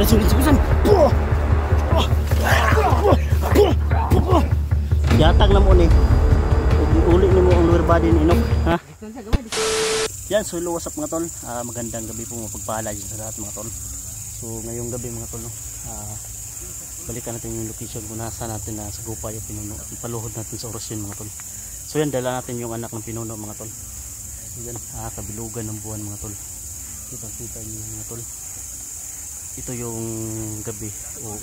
sulit-sulitan. Yatag na mo ni. Uli ni mo ang lower body ni Inok, ha? Yan, so hello, what's up mga tol? Magandang gabi po, mapagpala dyan sa lahat mga tol. So ngayong gabi mga tol, no? Balikan natin yung location kung nasa natin na sa Gupay yung pinuno at ipaluhod natin sa orasyon mga tol. So yan, dala natin yung anak ng pinuno mga tol. So yan, kabilugan ng buwan mga tol. Kita nyo mga tol. Ito yung gabi o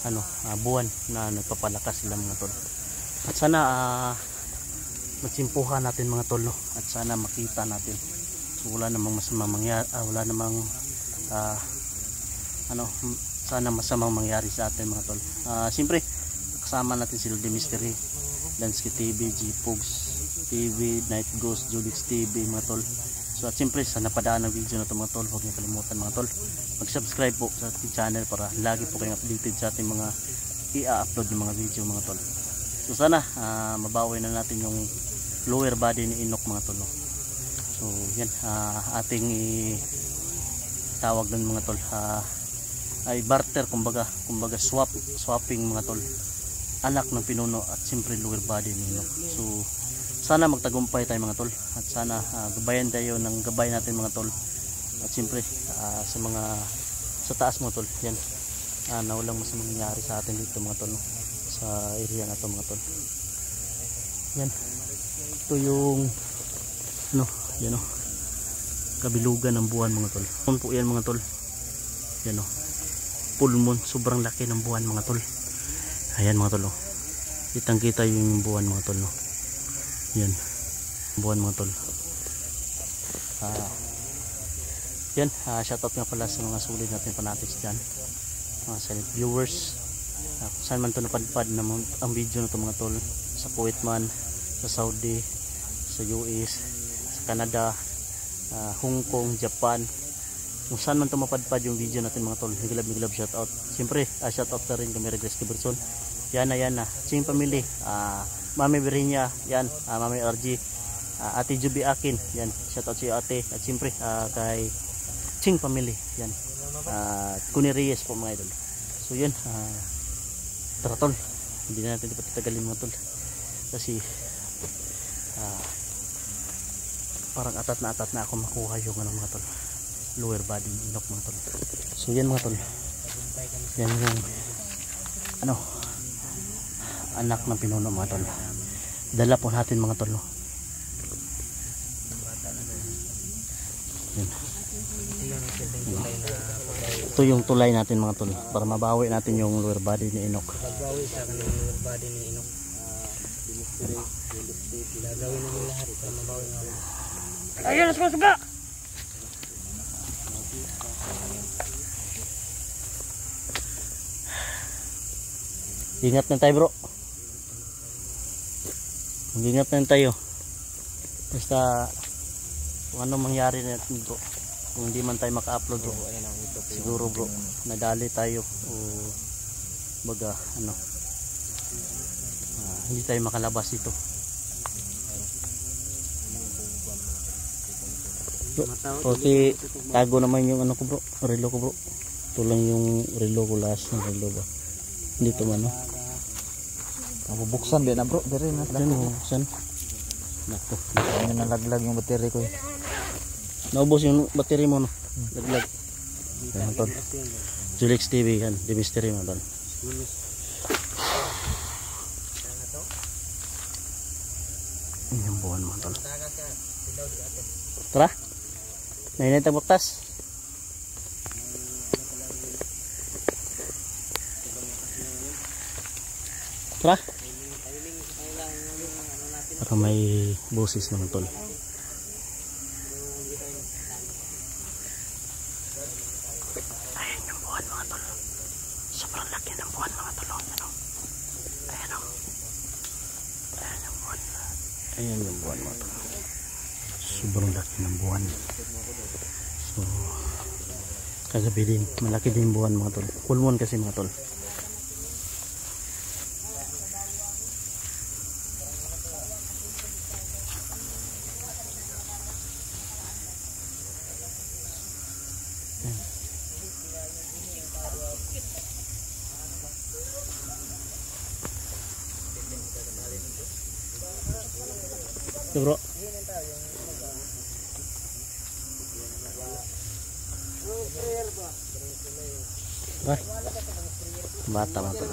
ano, buwan na nagpapalakas sila mga tol. At sana magsimpuhan natin mga tol, no? At sana makita natin. So wala namang masamang mangyari, wala namang sana masamang mangyari sa atin mga tol. Siyempre kasama natin si Lodi Mystery, Dansky TV, G-Pogs TV, Night Ghost, Julix TV mga tol. So at siyempre sa napadaan ng video na ito mga tol, huwag niyo kalimutan mga tol, mag-subscribe po sa ating channel para lagi po kayong updated sa ating mga i-upload ng mga video mga tol. So sana mabawi na natin yung lower body ni Inok mga tol, no? So yan, ating tawag ng mga tol, ay barter, kumbaga swapping mga tol, anak ng pinuno at siyempre lower body ni Inok. So sana magtagumpay tayo mga tol, at sana gabayan tayo ng gabay natin mga tol, at siyempre sa taas mga tol, yan, na walang mas mangyayari sa atin dito mga tol, no? Sa area na to mga tol. Yan, ito yung ano, yan o, kabilugan ng buwan mga tol. Ano po yan mga tol, yan o, full moon, sobrang laki ng buwan mga tol. Ayan mga tol, kitang kita yung buwan mga tol, no? Yan, buwan mga tol. Yan, shoutout nga pala sa mga sulit natin fanatics dyan, mga silent viewers, kung saan man ito napadpad na ang video na ito mga tol, sa Kuwait man, sa Saudi, sa US, sa Canada, Hong Kong, Japan, kung saan man ito mapadpad yung video natin mga tol, miglab shoutout. Siyempre shoutout na rin kami Regres Kiberson, yan na Ching Family, Mami Berinya, yan, Mami RG, Ate Juby Akin, yan, shoutout sa iyo ate. At siyempre kay Ching Family, yan, Kuni Reyes po mga idol. So yan, tara tol, hindi na natin ipatatagalin mga tol, kasi parang atat na ako makuha yung ano mga tol, lower body ni Inok mga tol. So yan mga tol, yan yung ano, anak ng pinuno mga tol, dala po natin mga tol, no? Yan. Ito yung tulay natin mga tol, para mabawi natin yung lower body ni Inok. Mabawi sa kanyang lower body ni Inok. Gagawin namin lahat para mabawi namin. Ayun, suga! Ingat na tayo bro, mag-ingat na tayo, basta kung ano mangyari natin bro, kung hindi man tayo maka-upload bro, siguro bro nadali tayo o baga ano, hindi tayo makalabas dito bro. Okay, tago naman yung ano ko bro, relo ko bro, ito lang yung relo ko, last ng relo ba dito man, no? Mabubuksan din na bro, dere na. Mabubuksan. Nako, ano nalaglag yung battery ko. Naubos yung battery mo, no? Laglag. Ayan tol, Julix TV yan, The Mystery mo tol. Yung buwan mo tol. Tara, nainit ang baktas. Tara, para may boses naman tol. Ayan yung buwan mga tol, sobrang laki ng buwan mga tol. Ayan o, ayan yung buwan, ayan yung buwan mga tol, sobrang laki ng buwan. So kagabi din malaki din buwan mga tol, full moon kasi mga tol. Ito bro. Ay. Bata mga tol.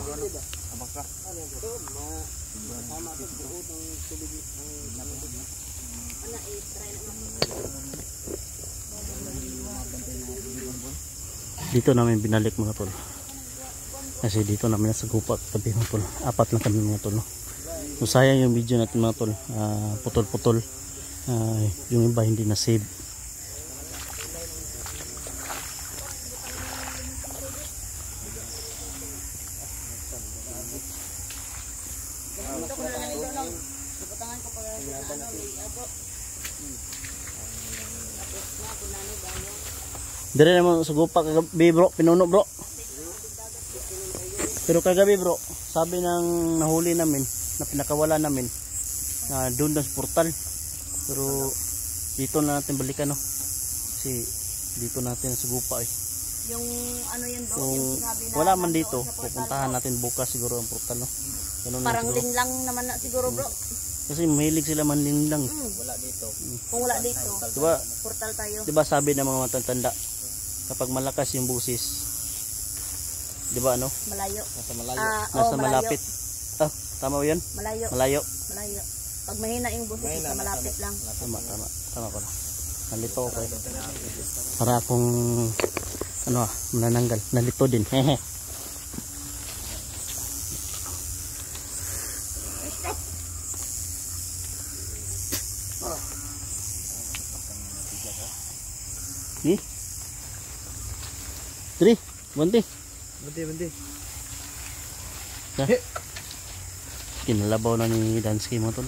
Dito namin binalik mga tol. Kasi dito namin nasagupa kagabi mga tol. 4 lang kami mga tol. No? So, sayang yung video natin mga tol. Putol-putol. Yung iba hindi na save. Dire naman sagupa kagabi bro, pinuno bro. Pero kagabi bro, sabi ng nahuli namin, na pinakawala namin, doon na sa portal. Pero dito na natin balikan no. Kasi dito natin sagupa eh. Yung ano yan bro, Kung yung sinabi na wala man dito, sa portal, pupuntahan natin bukas siguro ang portal no. Ganun lang parang siguro. linlang naman na siguro bro. Kasi mahilig sila manlinlang. Wala dito. Kung wala dito, Diba, portal tayo. diba sabi ng mga matatanda, kapag malakas yung busis, diba ano? Malayo. Nasa malayo. Nasa malayo. malapit. Ah, tama ba yun? Malayo. Malayo. Malayo. Pag mahina yung boses, Mahina, sa malapit lang. Tama pala. Nalito ako eh. Para akong manananggal. Nalito din. Hehe. Ni? 3, 1, Bunti. kinalabaw na ni Dansky mo tol.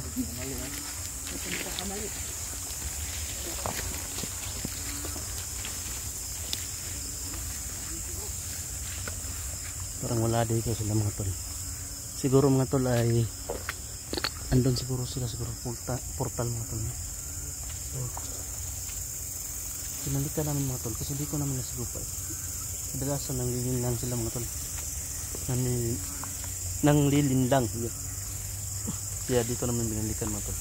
Parang wala dito sila mga tol. Siguro mga tol ay andun siguro sila, siguro portal mga tol. So pinalikan namin mga tol kasi di ko namin nasigupa eh. Kadalasan nanglilin sila mga tol. Nanglilin lang. Kaya dito namin binalikan mga tol.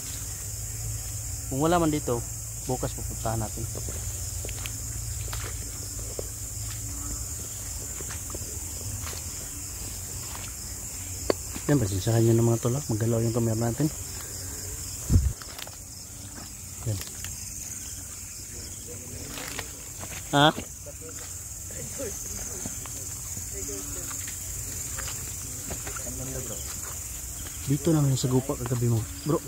Kung wala man dito, bukas pupuntahan natin. Yan, pasensyahan nyo ng mga tol. Maggalaw yung camera natin. Yan. Ha? Dito naman yung sagupa kagabi mo bro.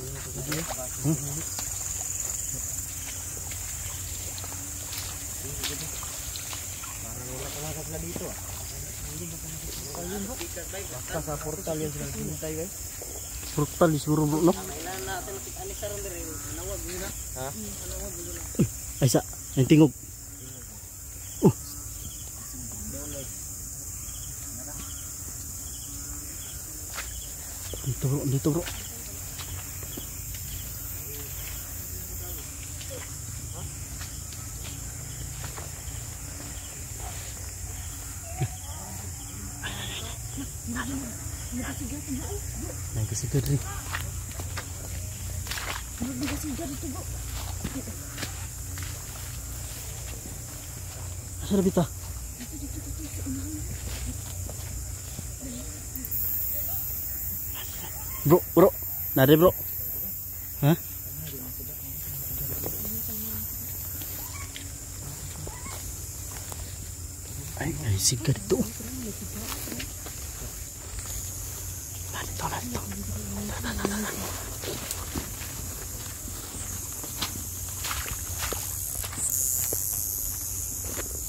Basta sa portal yan sila hintay guys. Portal siguro bro no? Ha? Ay sa, yung tingog. Dito bro. Nagkasigat rin. Asa na bita? Bro, nari bro. Ha? Ay, sigat dito. Narito.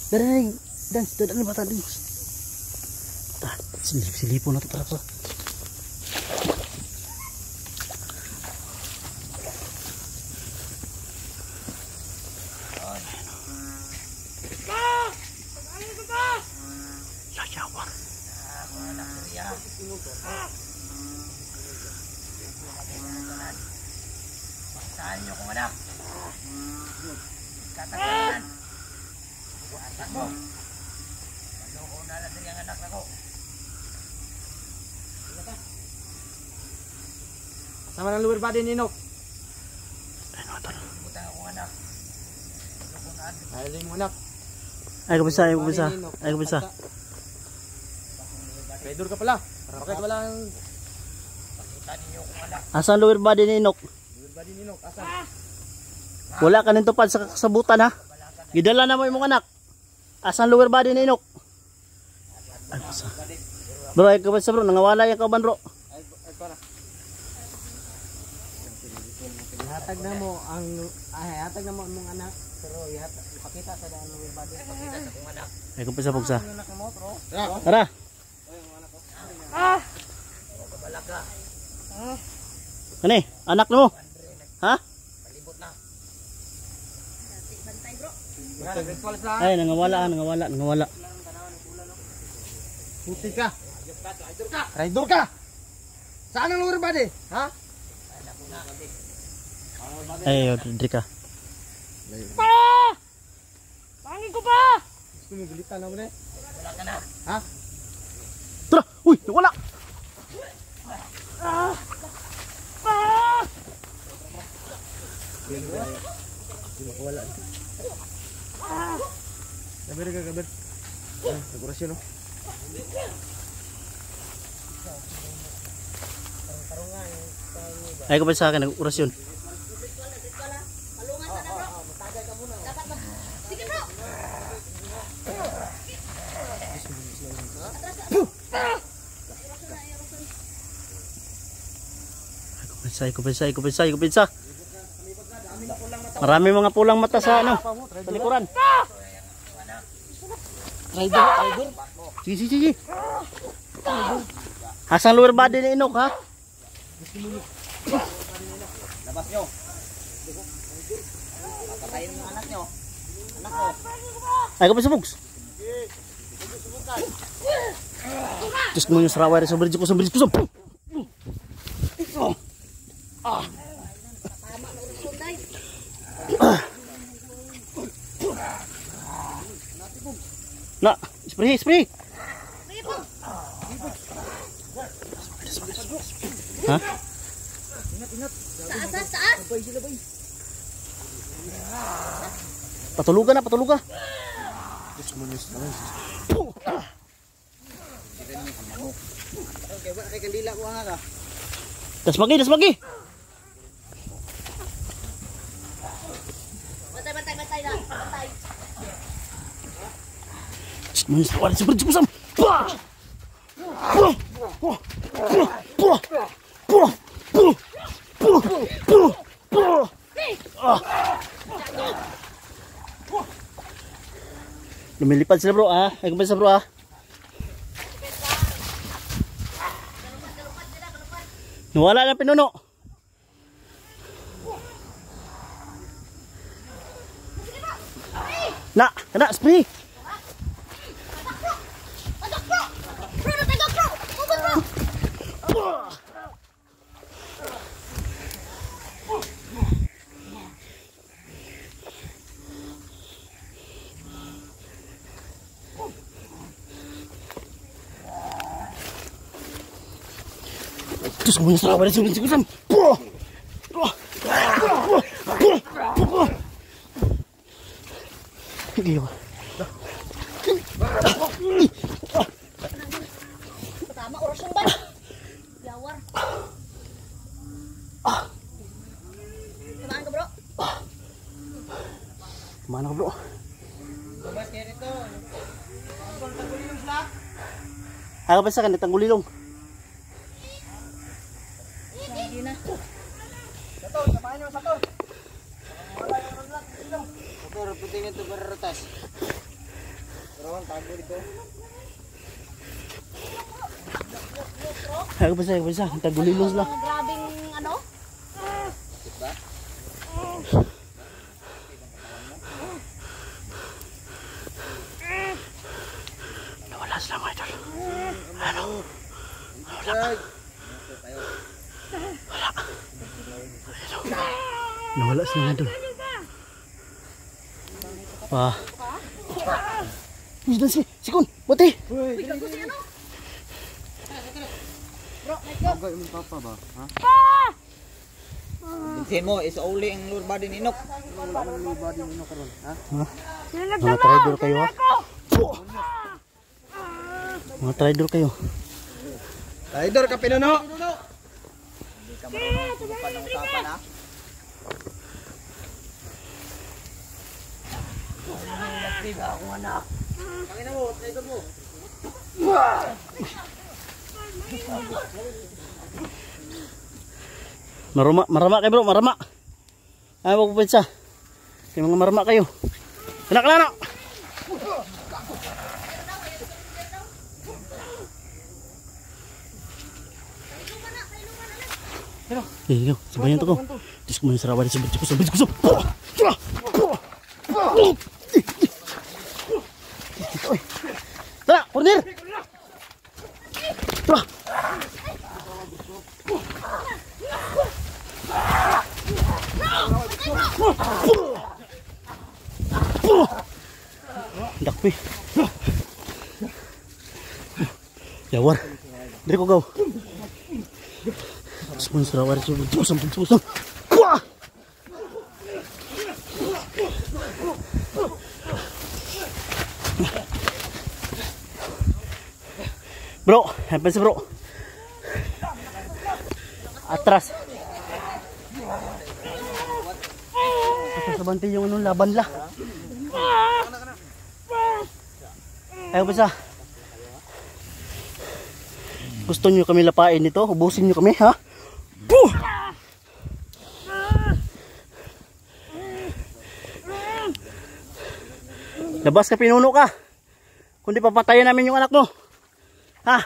Dari, dan sudah ada bata ding. Silipon na to para pa. Saan nyo kung anak? Katagalan. Buatan mo. Maloko na lang din ang anak na ko. Sama ng lower body ni Inok. Aling mo anak. Ay kabisa, ay kabisa. Ay kabisa. Traidor ka pala. Bakit walang pakita ninyo kung anak? Asan lower body ni Inok? Lower body ni Inok, asan? Wala ka nito pad sa kasabutan ha. Gidala na mo imong anak. Asan lower body ni Inok? Ay kabisa. Bro, ay kabisa bro, nangawala yung kauban bro. Ay para. Ihatag na mo ang ihatag na mo ang mong anak. Pero ipakita sa daan lower body. Ipakita sa kong anak. Ay kabisa bugsa. Anak mo, bro. Tara. Balaga. Kani, anak mo. Ha? Palibot na. Bantay bro. Ay nangawala. Puti ka. Traidor ka. Saan ang lower body? Ha? Ay, diri ka. Pangin ko pa! Gusto mo gilitan na mo na? Wala ka na. Ha? Tara, uy, nawala. Wala. Gaber ka, gaber. Dekorasyon, no? Ay kabisa sa akin nag-orasyon. Palungan ka na bro. Dapat ba? Sige bro. Ay kabisa. Marami mga pulang mata sa ano, sa likuran. Traidor. Sige. Asang lower body ni Inok ha? Labas nyo. Papatayin mo anak nyo. Anak ko. Ay kabisa bugs. Diyos mo yung saraway sa bridge ko. Tama na urusyon day. Na, spray. Ha? Taas. Patuluga. Kay kandila ko nga ka. Das magi. Bantay na. Bantay. Manis tawa sa bridge ko sam. Lumilipad sila bro ah. Ay kumpisa bro ah. Nawala na pinuno. Kena spray. Bro, natagak bro. Ubod bro. Terus semuanya salah pada sini. Gila. Pertama urusyon ba? Yawar. Kumaan ka bro? Mana bro? Labas kayo rito. Tagulilong sila. Ako pa sa kanila tanggulilong. Sige na. Sator, samahan nyo, Sator. Wala yung runlock. Sator, puting ito baratas. Pero ang tago dito. Ako pa sa tanggulilong sila. Grabing ano? Diba? Nawala sila mga idol. Ano? Nawala sila mga idol. Wah. Uy, si Kun, buti. Bigla ko si ano? Bro, let's go. Agay mo papa ba? Ha? Binsin mo, is uli ang lower body ni Inok. Lower body ni Inok karon, ha? Mga trader kayo ha. Mga trader kayo. Trader ka pinuno. Hindi ka marunong tumupan ng usapan, ha? Nagtiba akong anak. Pangina mo, trader mo. Marama kayo bro, marama. Ay, wag po pinsa. Kaya mga marama kayo. Kena. Yo, sabayan to ko. Diyos ko man yung sarawa. Sabit ko. Tara, corner! Tara! Dakpi. Yawar. Dari ko gaw. Sponsor awar susam. Wah. Bro, apa sih bro? Atras. Sabante yung anong laban la. Ayaw pa sa. Gusto nyo kami lapain nito? Ubusin nyo kami ha? Puh! Labas ka, pinuno ka. Kundi papatayan namin yung anak mo. Ha?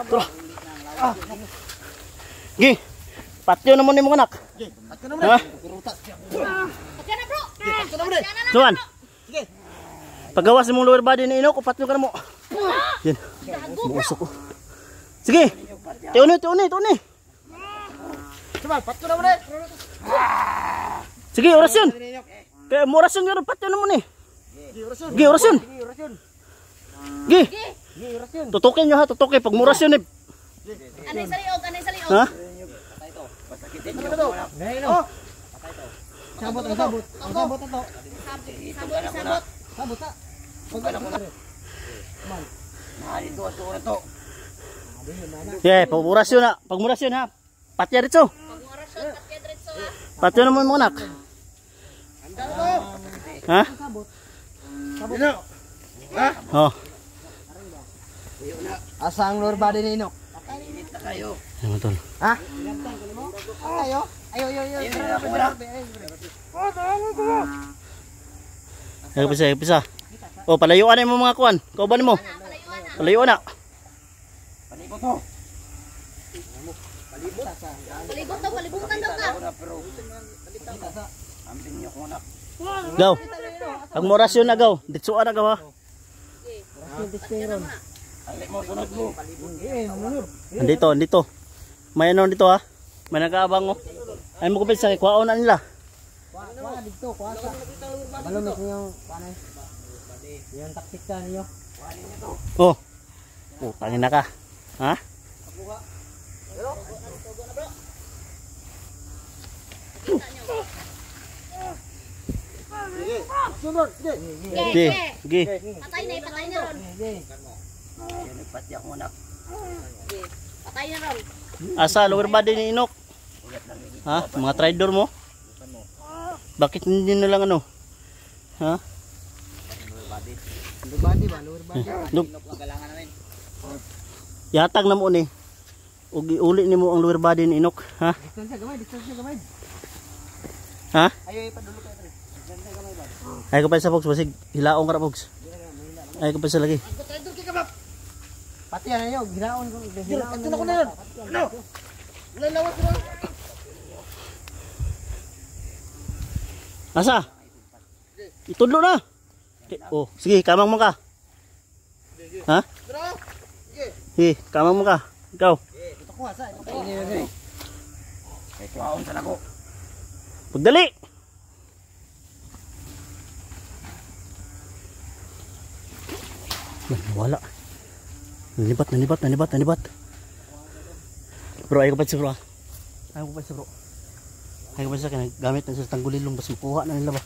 Tara. Gi, patyo naman yung mga anak. Ha? Patyan na bro. Luan. Paggawas mong lower body ni Inok, patyo ka na mo. Yan. Buusok ko. Sige. Tiuni. Coba, patyo na mo na. Sige, orasyon. Kaya mo orasyon nga, patyo na mo ni. Gi, orasyon. Gi. Tutukin nyo ha, tutukin. Pag mo orasyon eh. Anay sa liog. Ha? Sabot. Sabot ta. Yeah, pag orasyon na. Pag mo orasyon ha. Patya dito. Pag-orasyon, patyan diretso ha. Patyo naman mo anak. Ha? Oh. Asa ang lower body ni Inok? Ayan mo tol. Ha? Ayo. Ayo pisa. Oh, palayuan na mo mga kuan. Kauban mo. Palayuan na. Palibutan daw ka. Gaw. Pag mo orasyon na gaw. Ditsuan na gaw ha. Andito. May ano dito ha. May nag-aabang oh. Ay mo kupit sa kwaon na nila. Dito, kuasa. Malumit niyo panay. Yung taktika niyo. Oh. Oh, tangin na ka. Ha? Gi. Patay na ron. Patay na ron. Asa lower body ni Inok? Ha? Mga trader mo? Bakit hindi na lang ano? Ha? Lower body ba? Lower body. Yatag na mo ni. Ug iuli nimo ang lower body ni Inok, ha? Distansya gamay. Ha? Ayo ipadulo ka tre. Distansya gamay ba? Ay ko pa sa box basig hilaong ka ra box. Ay ko pa sa lagi. Pati na niyo, giraon ko. Patyo na ko na yan. Ano? Lalawas mo. Asa? Itudlo na. Oh, sige, kamang mo ka. Ha? Sige, kamang mo ka. Ikaw. Ito ko asa. Ito ko. Kay tuaon sa nako. Pagdali. Wala. Nanibat. Bro, ayaw ko pa si bro ah. Ayaw ko pa si bro. Ayaw ko pa sa akin, gamit na sa tanggulilong bas makuha na nila ba.